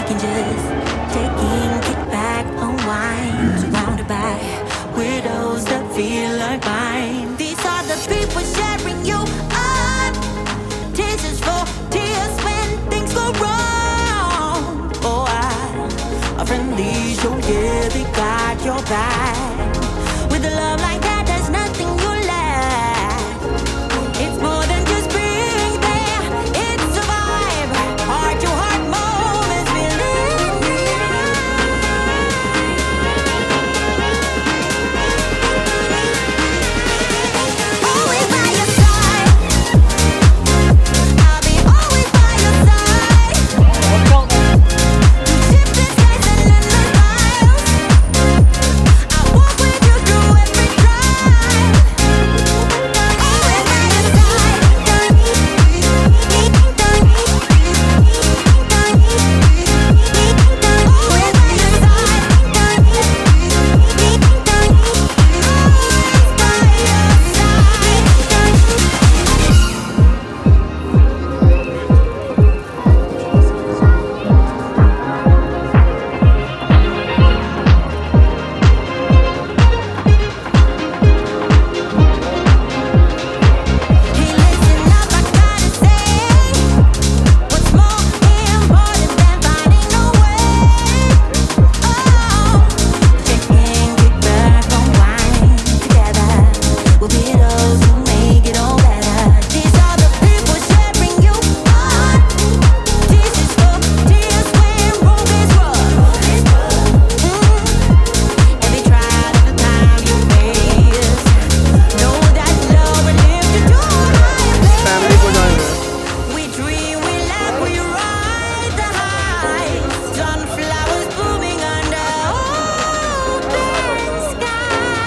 can just take in, kick back, unwind. Surrounded by widows that feel like mine. These are the people sharing you up. This is for tears when things go wrong. Oh, a friendly show, yeah, they got your back. With a love like that, there's nothing you lack. It's more than just being there, it's a vibe. Heart to heart moments feeling. Always by your side. I'll be always by your side. Ship the skies and endless miles. I walk with you through every drive. Always by your side. Always by your Hey, listen up, I gotta say, what's more important than finding a way? Oh, check in, kick back, unwind. Together, we'll be those who make it all better. These are the people sharing you on. This is for tears when road is rough. Every trial, every time you face, know that love will lift you to a higher place. We dream, we laugh, we ride the highs. Sunflowers blooming under open skies.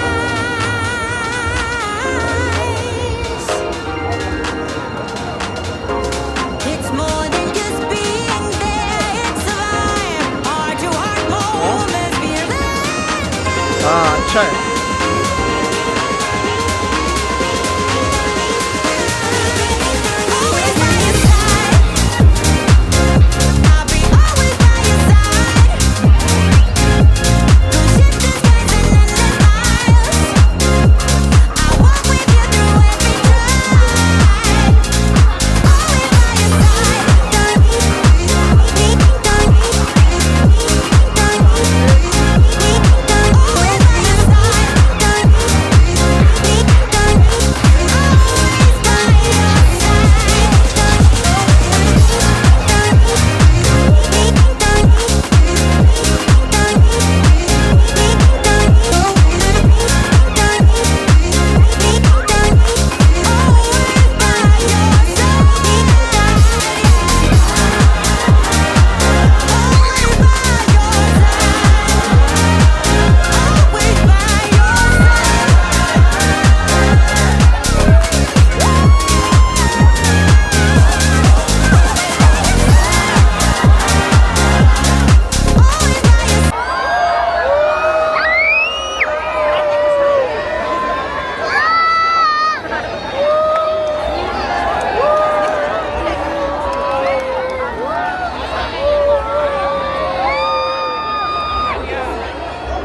It's more than just being there, it's a vibe. Heart to heart moments feeling. अच्छा है. Always by your side. I'll be always by your side. Go ship the skies and endless miles. I walk with you through every drive. Always by your side. Always by your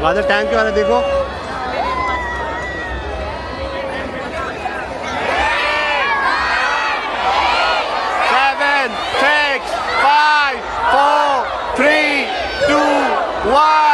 वाला tank वाला देखो. Seven, 6, 5, 4, 3, 2, 1.